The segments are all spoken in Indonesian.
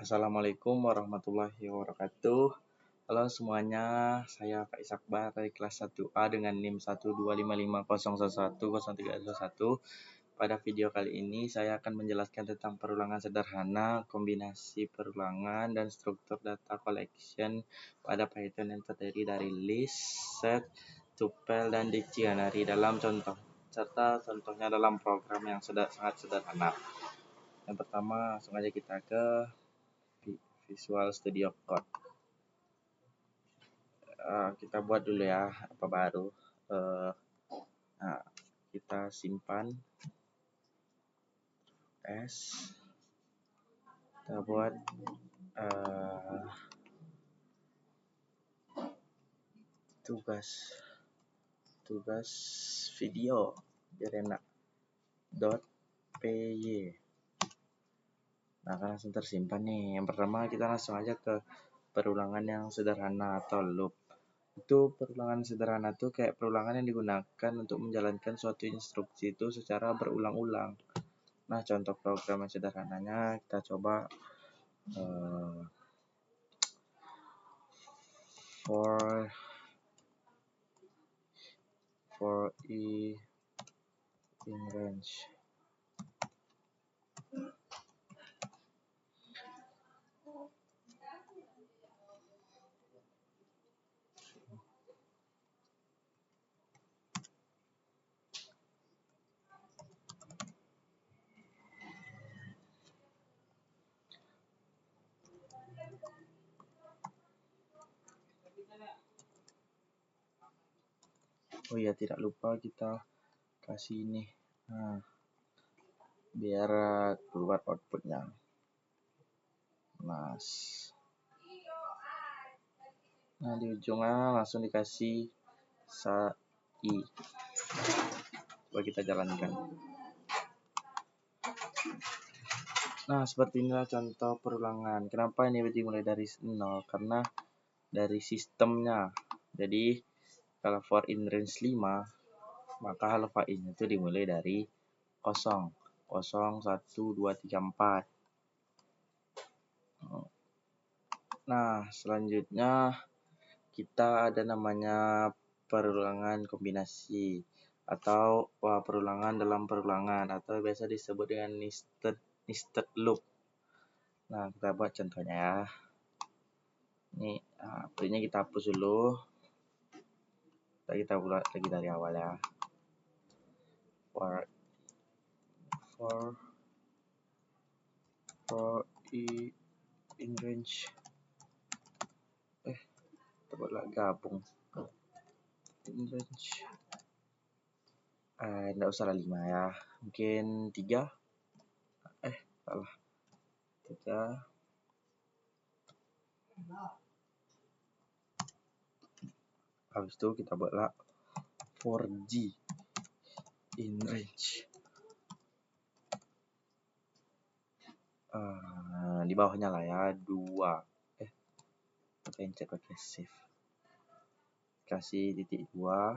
Assalamualaikum warahmatullahi wabarakatuh. Halo semuanya, saya Kak Isakbar dari kelas 1A dengan NIM 12550110311. Pada video kali ini saya akan menjelaskan tentang perulangan sederhana, kombinasi perulangan, dan struktur data collection pada Python yang terdiri dari list, set, tuple, dan dictionary dalam contoh, serta contohnya dalam program yang sangat sederhana. Yang pertama, langsung aja kita ke Visual Studio Code. Kita buat dulu ya, apa baru. Kita simpan S. Kita buat tugas video biar enak .py. Nah, kan langsung tersimpan nih. Yang pertama kita langsung aja ke perulangan yang sederhana atau loop. Itu perulangan sederhana itu kayak perulangan yang digunakan untuk menjalankan suatu instruksi itu secara berulang-ulang. Nah, contoh program yang sederhananya kita coba for i in range. Oh iya, tidak lupa kita kasih ini. Nah, biar keluar outputnya. Nah, di ujungnya langsung dikasih i. Coba kita jalankan. Nah, seperti inilah contoh perulangan. Kenapa ini dimulai dari 0? Karena dari sistemnya. Jadi, kalau for in range 5, maka alpha in itu dimulai dari 0, 0, 1, 2, 3, 4. Nah, selanjutnya kita ada namanya perulangan kombinasi atau perulangan dalam perulangan atau biasa disebut dengan nested loop. Nah, kita buat contohnya ya. Ini printnya kita hapus dulu. Kita buat lagi dari awal ya. For i in range. Coba gabung. In range. Nggak usah 5 ya. Mungkin 3. Salah. 3. Habis itu kita buatlah for G in range. Di bawahnya lah ya 2. Kita pencet pakai shift. Kasih titik 2.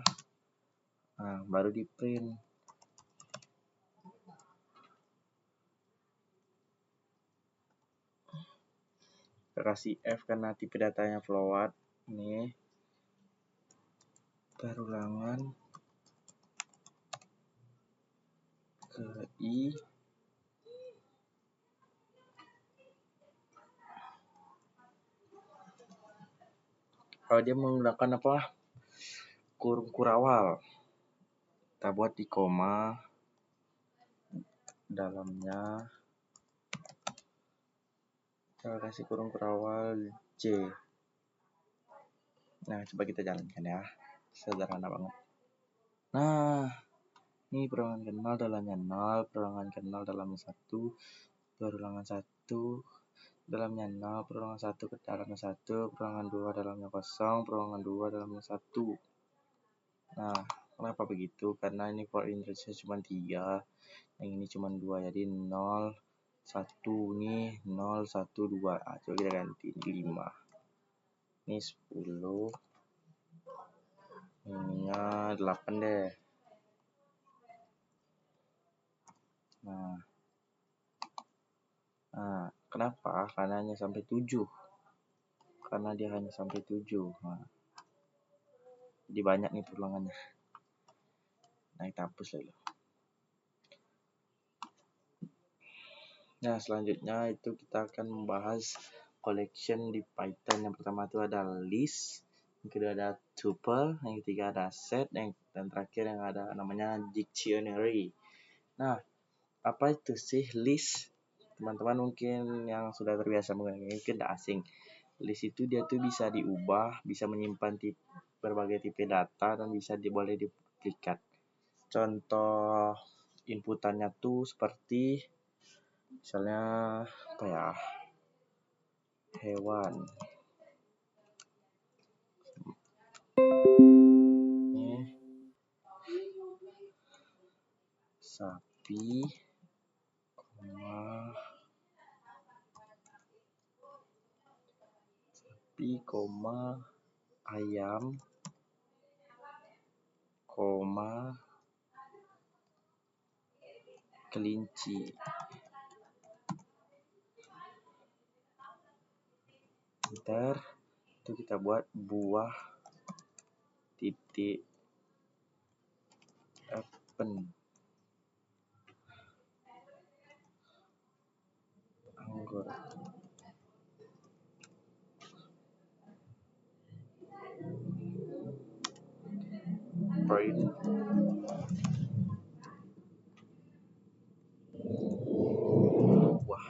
Baru di print. Kita kasih F karena tipe datanya float. Ini perulangan ke I. Kalau dia menggunakan kurung kurawal, kita buat di koma dalamnya kita kasih kurung kurawal J. Nah, coba kita jalankan ya, sederhana banget. Nah, ini perulangan ke 0 dalamnya 0, perulangan ke 0 dalamnya 1, perulangan 1 dalamnya 0, perulangan 1 ke dalamnya 1, perulangan 2 dalamnya 0, perulangan 2 dalamnya 1. Nah, kenapa begitu? Karena ini for in range cuma 3, yang ini cuma 2, jadi 0, 1 nih, 0, 1, 2. Coba kita ganti, ini 5. Ini 10. Ininya 8 deh. Nah, Kenapa? Karena hanya sampai 7. Karena dia hanya sampai 7. Nah, jadi banyak nih perulangannya. Nah, kita hapus dulu. Nah, selanjutnya itu kita akan membahas collection di Python. Yang pertama itu ada list, yang kedua ada tuple, yang ketiga ada set, dan terakhir yang ada namanya dictionary. Nah, apa itu sih list? Teman-teman mungkin yang sudah terbiasa menggunakannya mungkin tidak asing. List itu dia tuh bisa diubah, bisa menyimpan berbagai tipe data, dan boleh diduplikat. Contoh inputannya tuh seperti misalnya apa ya, hewan. Ini sapi, ayam, kelinci. Ntar itu kita buat buah titik apple, anggur. Print buah.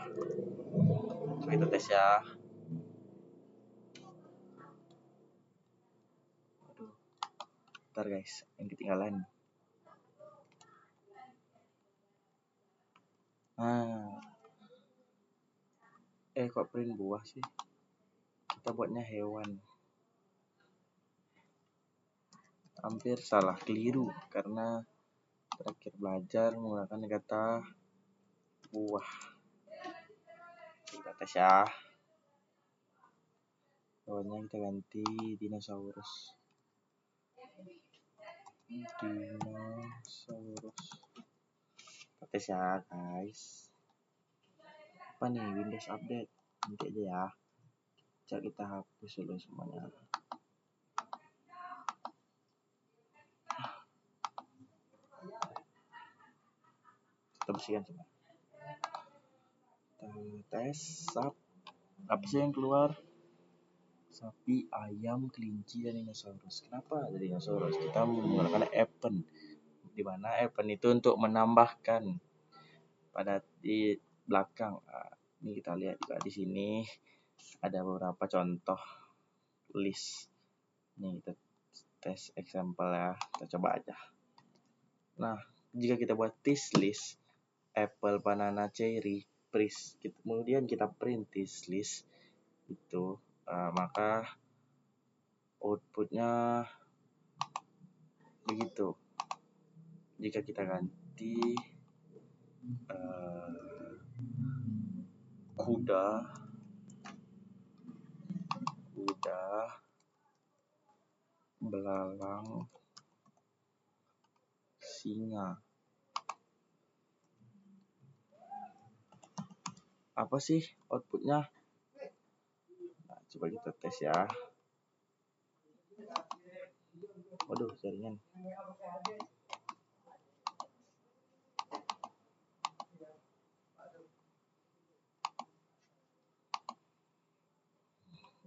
Coba kita tes ya. Aduh, ntar guys, yang ketinggalan. Nah, kok print buah sih? Kita buatnya hewan. Hampir salah, keliru, karena terakhir belajar menggunakan kata buah. Kita tes ya. Hewannya kita ganti dinosaurus. Kita tes ya guys. Apa nih, Windows update? Nanti aja ya. Coba kita hapus dulu semuanya. Kita bersihkan semua. Tes sap. Apa sih yang keluar? Sapi, ayam, kelinci, dan dinosaurus. Kenapa ada dinosaurus? Kita menggunakan append, di mana append itu untuk menambahkan pada di belakang. Nah, ini kita lihat juga di sini ada beberapa contoh list. Nih kita tes example ya, kita coba aja. Nah, jika kita buat this list apple, banana, cherry, kemudian kita print this list itu, maka outputnya begitu. Jika kita ganti kuda, belalang, singa. Apa sih outputnya? Nah, coba kita tes ya. Waduh, jaringan.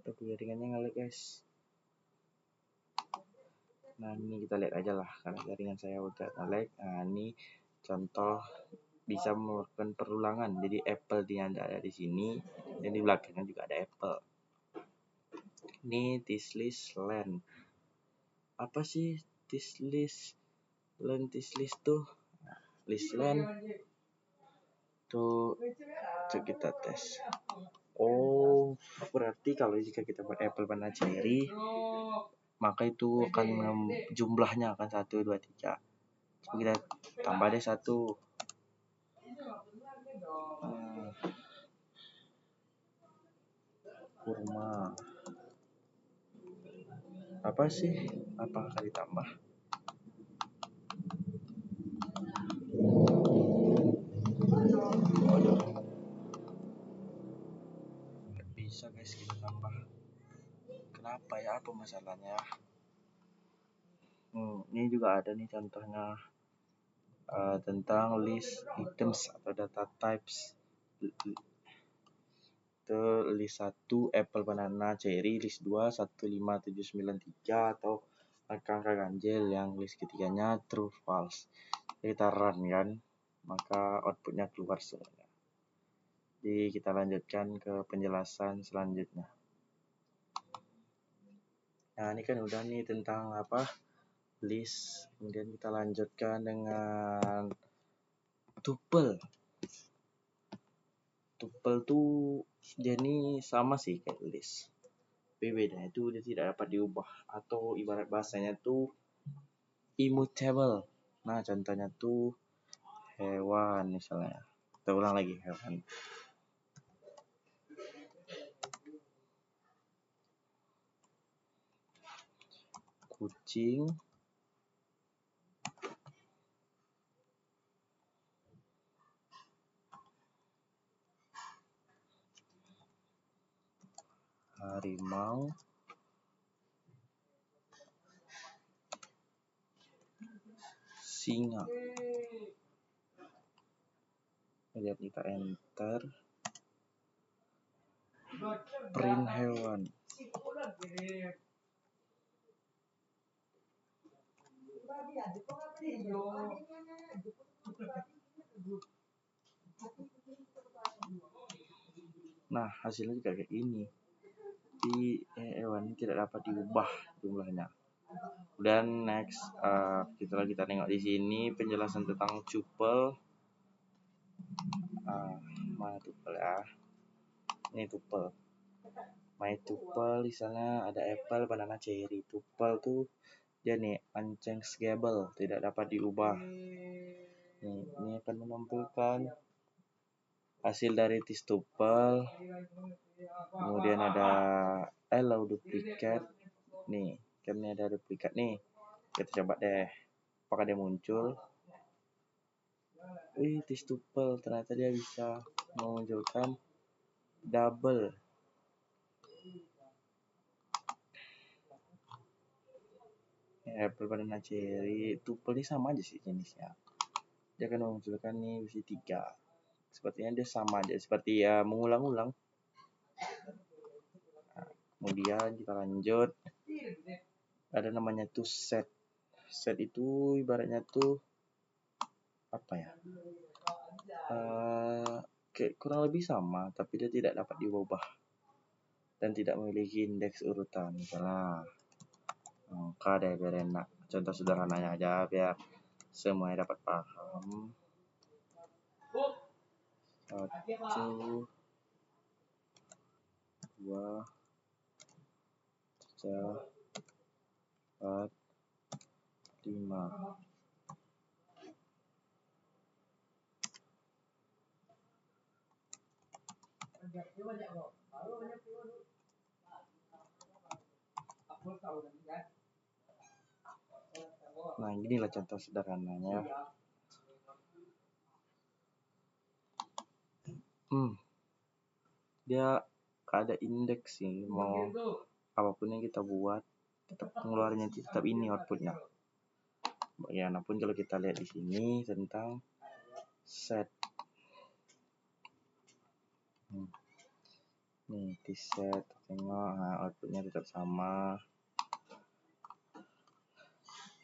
Aduh, jaringannya ngelag guys. Nah, ini kita lihat aja lah, karena jaringan saya udah ngelag. Nah, ini contoh bisa melakukan perulangan. Jadi apple dia ada di sini, dan di belakangnya juga ada apple. Ini this list len. Apa sih this list len? This list tuh list len tuh, coba kita tes. Oh, berarti kalau jika kita buat apple, banana, cherry, maka itu akan jumlahnya akan 1, 2, 3. Coba kita tambah deh 1. Kurma. Apa sih? Apa akan ditambah? bisa guys kita tambah. Kenapa ya, apa masalahnya? Ini juga ada nih contohnya tentang list items atau data types. Itu list 1 apple, banana, cherry, list 2 15793 atau angka ganjil, yang list ketiganya true false. Kita run kan, maka outputnya keluar semuanya. Jadi kita lanjutkan ke penjelasan selanjutnya. Nah ini kan udah nih tentang apa, list. Kemudian kita lanjutkan dengan tuple. Tuple tuh jadi sama sih kayak list, tapi bedanya itu dia tidak dapat diubah, atau ibarat bahasanya tuh immutable. Nah contohnya tuh hewan misalnya. Kita ulang lagi, hewan. Kucing, harimau, singa. Kemudian kita enter, print hewan. Nah hasilnya juga kayak ini. Di hewan tidak dapat diubah jumlahnya. Dan next kita tengok di sini penjelasan tentang tuple. Mana tuple ya? Ini tuple. My tuple di sana ada apple, banana, cherry. Tuple tuh dia nih unchangeable, tidak dapat diubah. Ini akan menampilkan hasil dari this tuple. Kemudian ada allow duplicate. Nih, kan ini ada duplikat nih. Kita coba deh, apakah dia muncul? This tuple ternyata dia bisa memunculkan double. Apple, banana, cherry, tuple ini sama aja sih jenisnya. Dia akan memunculkan nih bisa 3. Sepertinya dia sama aja, seperti ya mengulang-ulang. Nah, kemudian kita lanjut. Ada namanya tuh set. Set itu ibaratnya tuh apa ya? Kayak kurang lebih sama, tapi dia tidak dapat diubah dan tidak memiliki indeks urutan. Misalnya angka deh biar enak. Contoh sederhananya aja biar semuanya dapat paham. 1, 2, 3, 4, 5. Nah inilah contoh sederhananya. Dia ada indeks sih, mau apapun yang kita buat tetap pengeluarannya tetap ini outputnya. Bagaimanapun kalau kita lihat di sini tentang set. Nih di set, tengok, nah, outputnya tetap sama.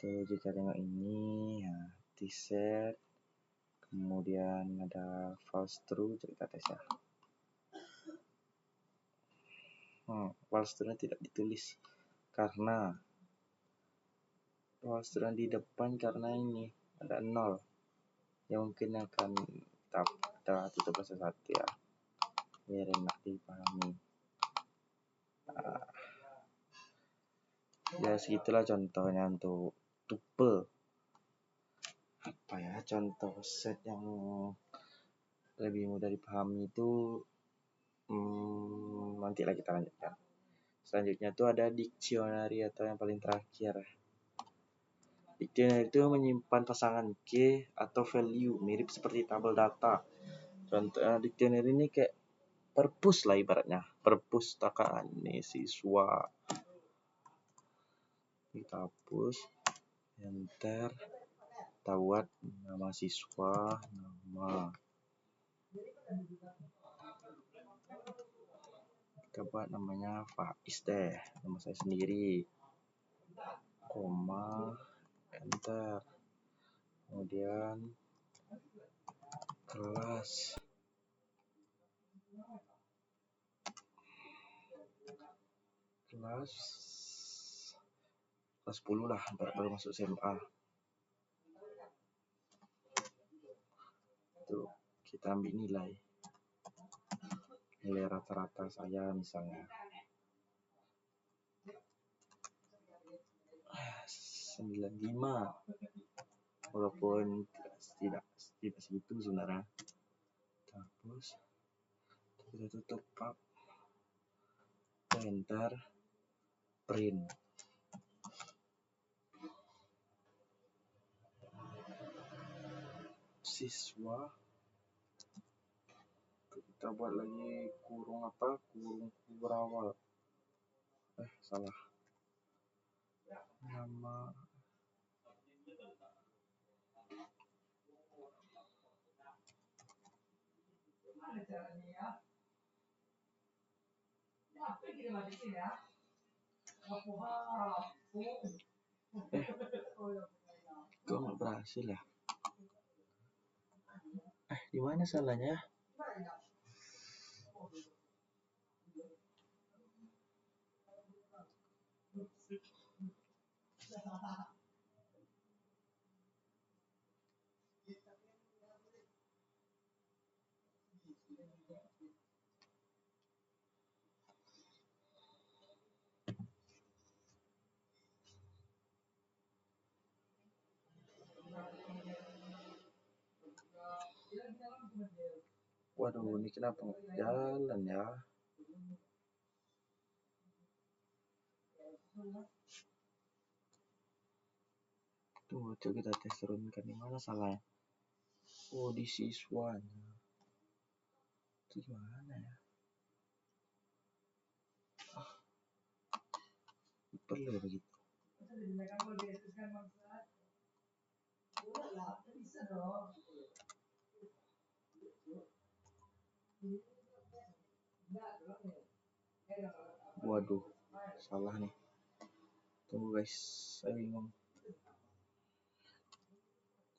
Tuh jika tengok ini, nah, di set, kemudian ada false true, kita tes ya. False true tidak ditulis karena false true di depan karena ini ada 0 yang mungkin akan kita tutup satu ya biar enak dipahami. Ya segitulah contohnya untuk tuple. Apa ya contoh set yang lebih mudah dipahami itu nantilah kita lanjutkan. Selanjutnya tuh ada dictionary atau yang paling terakhir. Dictionary itu menyimpan pasangan key atau value mirip seperti tabel data. Contoh dictionary ini kayak perpus lah ibaratnya, perpustakaan nih siswa. Kita hapus, enter, kita buat nama siswa, nama. Kita buat namanya Faiz deh, nama saya sendiri, koma, enter. Kemudian kelas kelas 10 lah, baru masuk SMA. Tuh, kita ambil nilai rata-rata saya misalnya 95, walaupun tidak segitu sebenarnya. Terus kita tutup pub, enter, print. Siswa, kita buat lagi kurung kurawal, salah, nama kok nggak berhasil ya? Di mana salahnya? Waduh, ini kenapa nggak jalan ya? Tuh, coba kita tes turunkan, di mana salahnya? Oh, di siswanya. Itu gimana ya? Perlu ya begitu. Waduh, salah nih. Tunggu guys, saya bingung.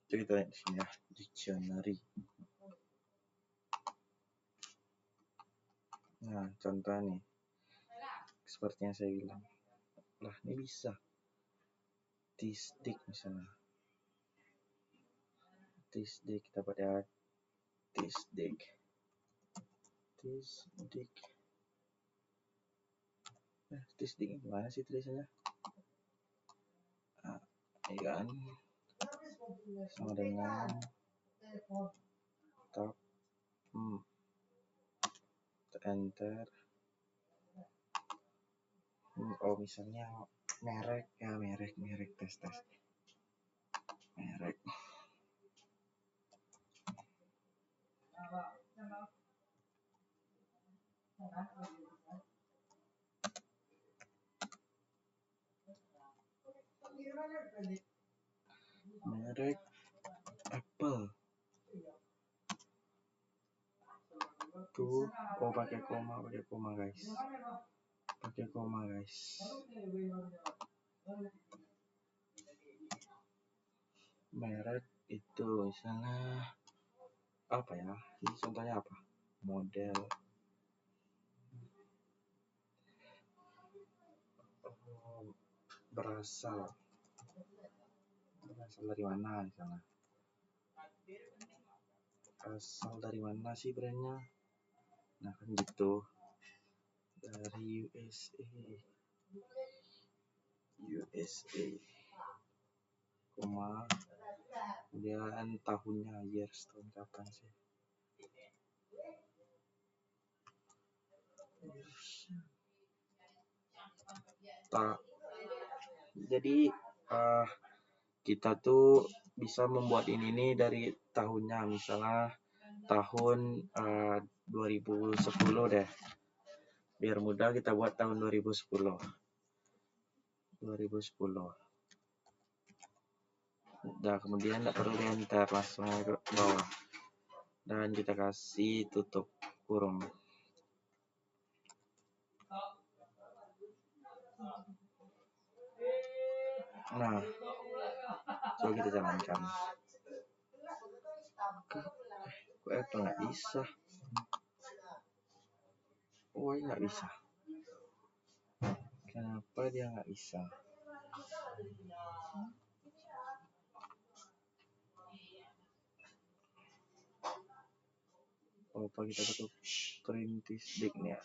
Jadi kita lihat di sini ya, dictionary. Nah, contoh nih, seperti yang saya bilang. Lah, ini bisa. Tisdik misalnya. Tisdik, kita pada tisdik. Tisdik gimana sih tulisannya? Ini kan sama dengan tab, enter. Oh, misalnya merek ya, merek tes merek. Merek Apple. Tuh, oh pakai koma guys. Pakai koma guys. Merek itu misalnya apa ya? Ini contohnya apa? Model. Berasal dari mana misalnya? Asal dari mana sih brandnya? Nah kan gitu, dari USA, koma, kemudian tahunnya, years, tahun kapan sih? Jadi kita tuh bisa membuat ini nih dari tahunnya, misalnya tahun 2010 deh. Biar mudah kita buat tahun 2010. 2010. Udah, kemudian nggak perlu di enter, langsung ke bawah. Dan kita kasih tutup kurung. Nah, coba kita jalankan. Kok Apple nggak bisa? Oh, ini nggak bisa. Kenapa dia nggak bisa? Oh, apa kita tutup perintis diknya?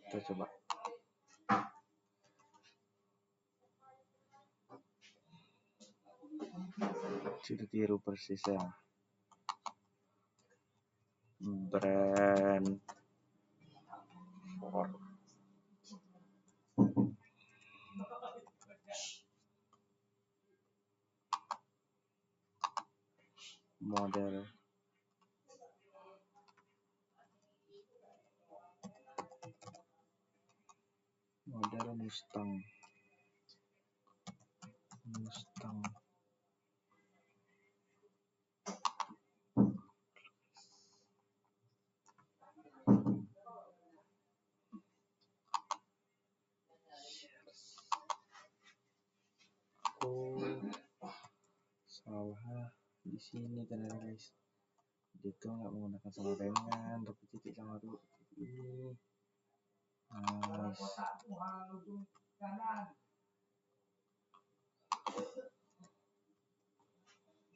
Kita coba. Sudah tiru persis ya. Brand for model Mustang. Oh, salah di sini ternyata guys. Dia tuh nggak menggunakan sama dengan, tapi titik sama dulu ini. Nice.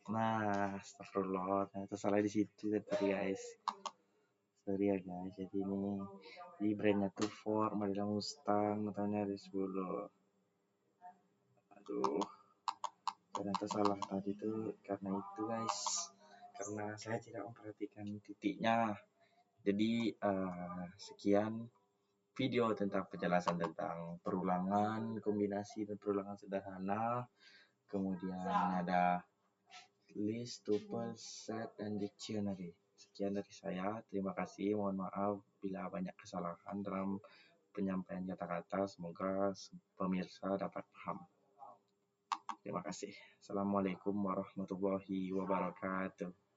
Nah, astagfirullah, ternyata salah di situ tadi guys. Sorry ya guys, jadi ini di brandnya tuh Ford, model Mustang, tahunnya 2010. Aduh, ternyata salah tadi tuh karena itu guys, karena saya tidak memperhatikan titiknya. Jadi sekian video tentang penjelasan tentang perulangan, kombinasi dan perulangan sederhana. Kemudian ada list, tuple, set, dan dictionary. Sekian dari saya. Terima kasih. Mohon maaf bila banyak kesalahan dalam penyampaian kata-kata. Semoga pemirsa dapat paham. Terima kasih. Assalamualaikum warahmatullahi wabarakatuh.